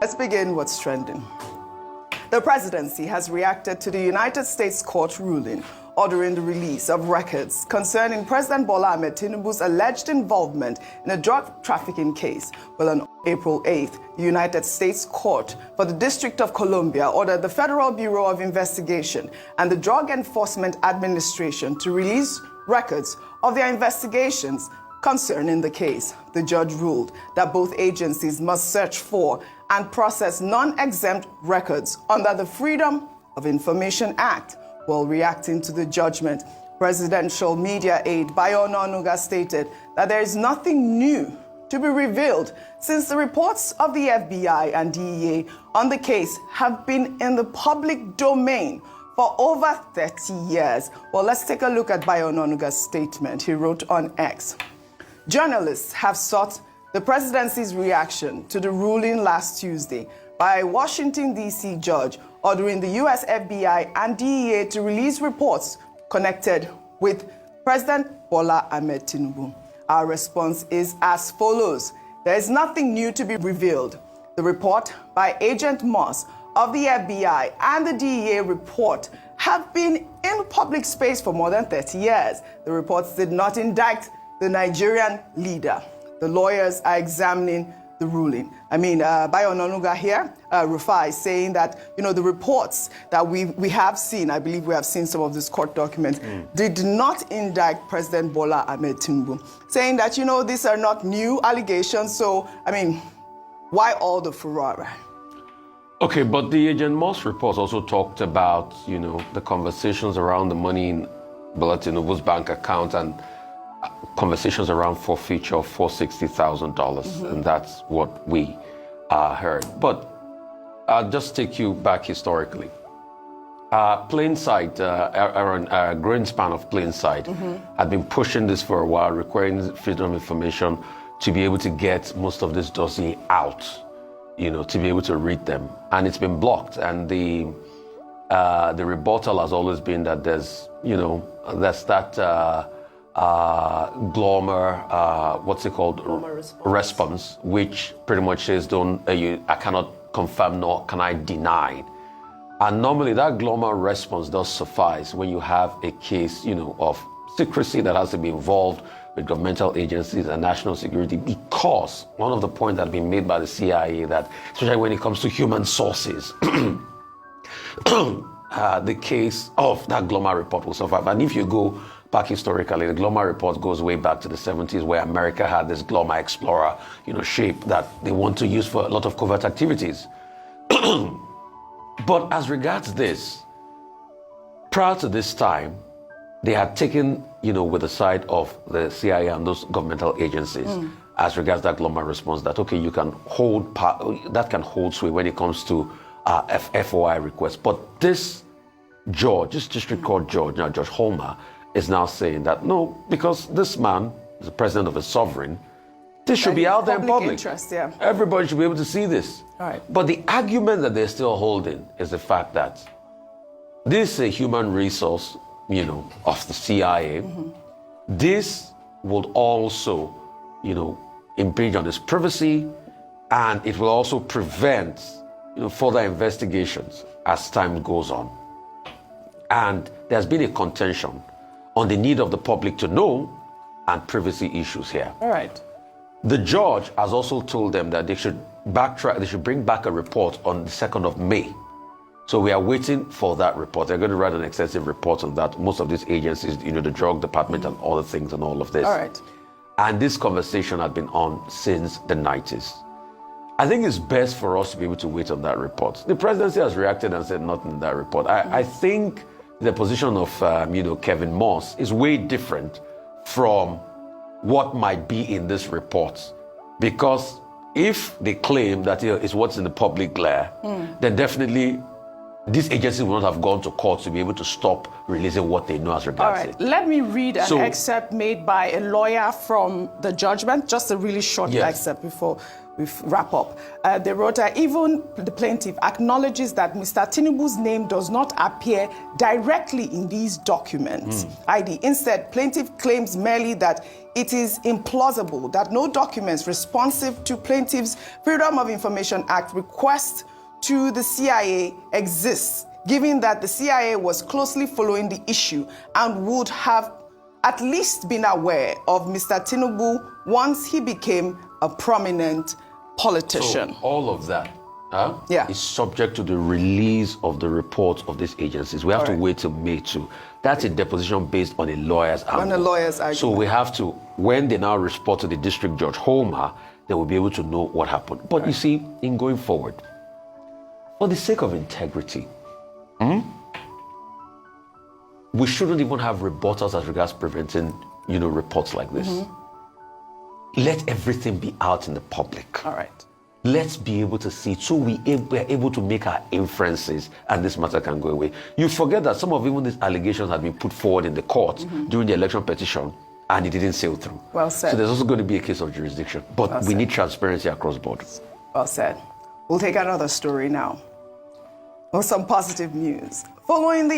Let's begin what's trending. The presidency has reacted to the United States court ruling ordering the release of records concerning President Bola Ahmed Tinubu's alleged involvement in a drug trafficking case. Well, on April 8th, the United States Court for the District of Columbia ordered the Federal Bureau of Investigation and the Drug Enforcement Administration to release records of their investigations concerning the case. The judge ruled that both agencies must search for and process non-exempt records under the Freedom of Information Act. While reacting to the judgment, presidential media aide Bayo Onanuga stated that there is nothing new to be revealed since the reports of the FBI and DEA on the case have been in the public domain for over 30 years. Well, let's take a look at Bayo Onanuga's statement. He wrote on X, "Journalists have sought the presidency's reaction to the ruling last Tuesday by a Washington, D.C. judge ordering the U.S. FBI and DEA to release reports connected with President Bola Ahmed Tinubu. Our response is as follows. There is nothing new to be revealed. The report by Agent Moss of the FBI and the DEA report have been in public space for more than 30 years. The reports did not indict the Nigerian leader. The lawyers are examining the ruling." I mean, Bayo Onanuga here, Rufai, saying that, the reports that we have seen, I believe we have seen some of these court documents, did not indict President Bola Ahmed Tinubu, saying that, these are not new allegations. So, I mean, why all the furore? Okay, but the Agent Moss report also talked about, the conversations around the money in Bola Tinubu's bank account and conversations around forfeiture of $460,000, and that's what we heard. But I'll just take you back historically. Plainsight, around a growing span of Plainsight, had been pushing this for a while, requiring freedom of information to be able to get most of this dossier out, to be able to read them, and it's been blocked. And the rebuttal has always been that there's that. Response, which pretty much says, I cannot confirm nor can I deny. And normally that glomar response does suffice when you have a case, of secrecy that has to be involved with governmental agencies and national security, because one of the points that have been made by the CIA that, especially when it comes to human sources, the case of that glomar report will survive. And if you go back historically, the glomar report goes way back to the 70s, where America had this glomar explorer, shape that they want to use for a lot of covert activities. But as regards this, prior to this time, they had taken, with the side of the CIA and those governmental agencies, as regards that glomar response, that, okay, you can hold, that can hold sway when it comes to FOI requests. But this judge, this district court judge, now Judge Holmer, is now saying that no, because this man is the president of a sovereign, this should be out there in public. Interest, yeah. Everybody should be able to see this. All right. But the argument that they're still holding is the fact that this is a human resource, of the CIA. This would also, impinge on his privacy, and it will also prevent, further investigations as time goes on. And there's been a contention on the need of the public to know and privacy issues here. All right. The judge has also told them that they should backtrack, they should bring back a report on the 2nd of May. So we are waiting for that report. They're going to write an extensive report on that. Most of these agencies, the drug department and all the things and all of this. All right. And this conversation had been on since the 90s. I think it's best for us to be able to wait on that report. The presidency has reacted and said nothing in that report. I think the position of, Kevin Moss is way different from what might be in this report. Because if they claim that it's what's in the public glare, then definitely these agencies will not have gone to court to be able to stop releasing what they know as regards All right, it. let me read an excerpt made by a lawyer from the judgment, just a really short excerpt before we wrap up. They wrote, even the plaintiff acknowledges that Mr. Tinubu's name does not appear directly in these documents. ID. Instead, plaintiff claims merely that it is implausible that no documents responsive to plaintiff's Freedom of Information Act request to the CIA exists, given that the CIA was closely following the issue and would have at least been aware of Mr. Tinubu once he became a prominent politician. So all of that is subject to the release of the reports of these agencies. We have to wait till May 2. That's a deposition based on a lawyer's argument. On a lawyer's argument. So we have to, when they now report to the district judge, Homer, they will be able to know what happened. But you see, in going forward, for the sake of integrity, we shouldn't even have rebuttals as regards preventing, reports like this. Let everything be out in the public. All right. Let's be able to see it so we're able to make our inferences and this matter can go away. You forget that some of even these allegations had been put forward in the court during the election petition and it didn't sail through. Well said. So there's also going to be a case of jurisdiction. But we need transparency across borders. Well said. We'll take another story now. With some positive news. Following the